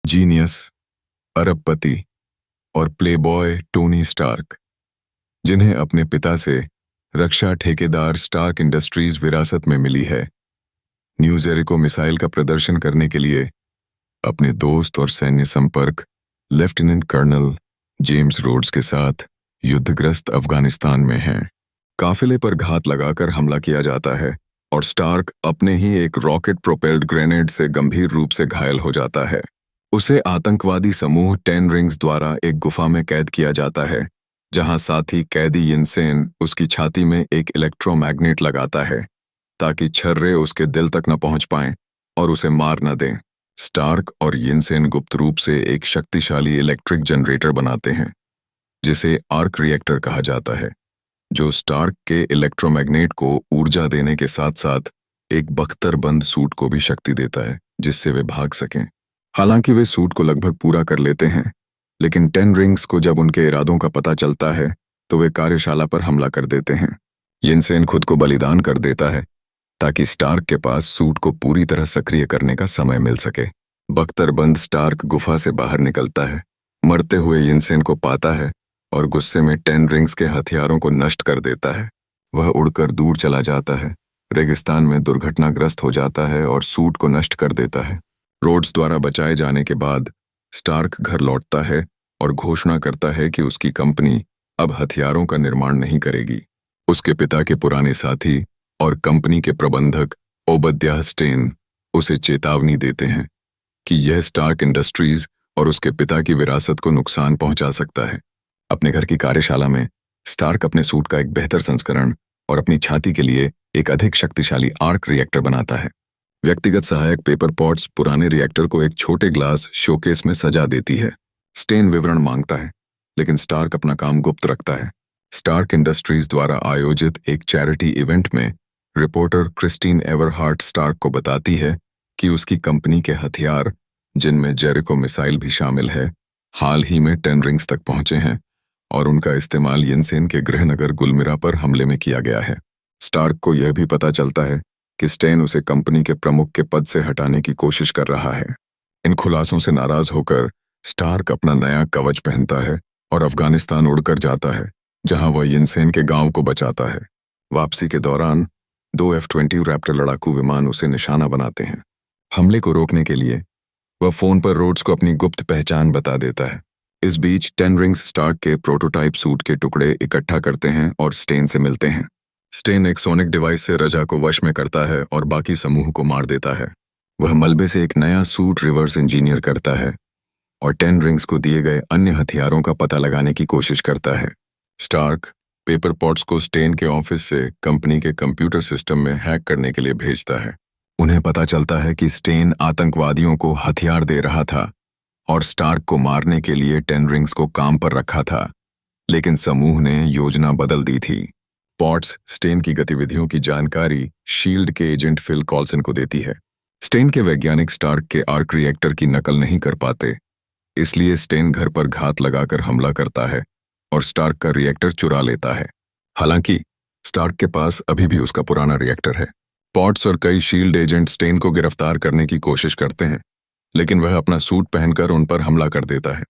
Genius, अरबपति और Playboy Tony Stark, जिन्हें अपने पिता से रक्षा ठेकेदार स्टार्क इंडस्ट्रीज विरासत में मिली है, न्यू जेरिको मिसाइल का प्रदर्शन करने के लिए अपने दोस्त और सैन्य संपर्क लेफ्टिनेंट कर्नल जेम्स रोड्स के साथ युद्धग्रस्त अफगानिस्तान में हैं। काफिले पर घात लगाकर हमला किया जाता है और स्टार्क अपने ही एक रॉकेट प्रोपेल्ड ग्रेनेड से गंभीर रूप से घायल हो जाता है। उसे आतंकवादी समूह 10 रिंग्स द्वारा एक गुफा में कैद किया जाता है, जहां साथी कैदी यिनसेन उसकी छाती में एक इलेक्ट्रोमैग्नेट लगाता है ताकि छर्रे उसके दिल तक न पहुंच पाएं और उसे मार न दें। स्टार्क और यिनसेन गुप्त रूप से एक शक्तिशाली इलेक्ट्रिक जनरेटर बनाते हैं, जिसे आर्क रिएक्टर कहा जाता है, जो स्टार्क के इलेक्ट्रोमैग्नेट को ऊर्जा देने के साथ साथ एक बख्तरबंद सूट को भी शक्ति देता है जिससे वे भाग सकें। हालांकि वे सूट को लगभग पूरा कर लेते हैं, लेकिन 10 रिंग्स को जब उनके इरादों का पता चलता है तो वे कार्यशाला पर हमला कर देते हैं। यिनसेन खुद को बलिदान कर देता है ताकि स्टार्क के पास सूट को पूरी तरह सक्रिय करने का समय मिल सके। बख्तरबंद स्टार्क गुफा से बाहर निकलता है, मरते हुए यिनसेन को पाता है और गुस्से में 10 रिंग्स के हथियारों को नष्ट कर देता है। वह उड़कर दूर चला जाता है, रेगिस्तान में दुर्घटनाग्रस्त हो जाता है और सूट को नष्ट कर देता है। रोड्स द्वारा बचाए जाने के बाद स्टार्क घर लौटता है और घोषणा करता है कि उसकी कंपनी अब हथियारों का निर्माण नहीं करेगी। उसके पिता के पुराने साथी और कंपनी के प्रबंधक ओबद्याह स्टेन उसे चेतावनी देते हैं कि यह स्टार्क इंडस्ट्रीज और उसके पिता की विरासत को नुकसान पहुंचा सकता है। अपने घर की कार्यशाला में स्टार्क अपने सूट का एक बेहतर संस्करण और अपनी छाती के लिए एक अधिक शक्तिशाली आर्क रिएक्टर बनाता है। व्यक्तिगत सहायक पेपर पॉट्स पुराने रिएक्टर को एक छोटे ग्लास शोकेस में सजा देती है। स्टेन विवरण मांगता है, लेकिन स्टार्क अपना काम गुप्त रखता है। स्टार्क इंडस्ट्रीज द्वारा आयोजित एक चैरिटी इवेंट में रिपोर्टर क्रिस्टीन एवरहार्ट स्टार्क को बताती है कि उसकी कंपनी के हथियार, जिनमें जेरिको मिसाइल भी शामिल है, हाल ही में 10 रिंग्स तक पहुंचे हैं और उनका इस्तेमाल यिनसेन के गृहनगर गुलमिरा पर हमले में किया गया है। स्टार्क को यह भी पता चलता है कि स्टेन उसे कंपनी के प्रमुख के पद से हटाने की कोशिश कर रहा है। इन खुलासों से नाराज होकर स्टार्क अपना नया कवच पहनता है और अफगानिस्तान उड़कर जाता है, जहां वह यिनसेन के गांव को बचाता है। वापसी के दौरान 2 F-20 रैप्टर लड़ाकू विमान उसे निशाना बनाते हैं। हमले को रोकने के लिए वह फोन पर रोड्स को अपनी गुप्त पहचान बता देता है। इस बीच 10 रिंग्स स्टार्क के प्रोटोटाइप सूट के टुकड़े इकट्ठा करते हैं और स्टेन से मिलते हैं। स्टेन एक सोनिक डिवाइस से रजा को वश में करता है और बाकी समूह को मार देता है। वह मलबे से एक नया सूट रिवर्स इंजीनियर करता है और 10 रिंग्स को दिए गए अन्य हथियारों का पता लगाने की कोशिश करता है। स्टार्क पेपर पॉट्स को स्टेन के ऑफिस से कंपनी के कंप्यूटर सिस्टम में हैक करने के लिए भेजता है। उन्हें पता चलता है कि स्टेन आतंकवादियों को हथियार दे रहा था और स्टार्क को मारने के लिए 10 रिंग्स को काम पर रखा था, लेकिन समूह ने योजना बदल दी थी। पॉट्स स्टेन की गतिविधियों की जानकारी शील्ड के एजेंट फिल कॉल्सन को देती है। स्टेन के वैज्ञानिक स्टार्क के आर्क रिएक्टर की नकल नहीं कर पाते, इसलिए स्टेन घर पर घात लगाकर हमला करता है और स्टार्क का रिएक्टर चुरा लेता है। हालांकि स्टार्क के पास अभी भी उसका पुराना रिएक्टर है। पॉट्स और कई शील्ड एजेंट स्टेन को गिरफ्तार करने की कोशिश करते हैं, लेकिन वह अपना सूट पहनकर उन पर हमला कर देता है।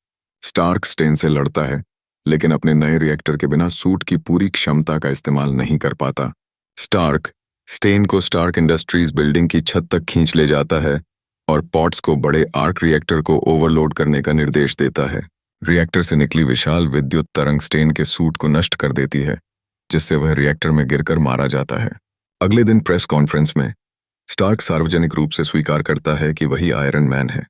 स्टार्क स्टेन से लड़ता है, लेकिन अपने नए रिएक्टर के बिना सूट की पूरी क्षमता का इस्तेमाल नहीं कर पाता। स्टार्क स्टेन को स्टार्क इंडस्ट्रीज बिल्डिंग की छत तक खींच ले जाता है और पॉट्स को बड़े आर्क रिएक्टर को ओवरलोड करने का निर्देश देता है। रिएक्टर से निकली विशाल विद्युत तरंग स्टेन के सूट को नष्ट कर देती है, जिससे वह रिएक्टर में गिरकर मारा जाता है। अगले दिन प्रेस कॉन्फ्रेंस में स्टार्क सार्वजनिक रूप से स्वीकार करता है कि वही आयरन मैन है।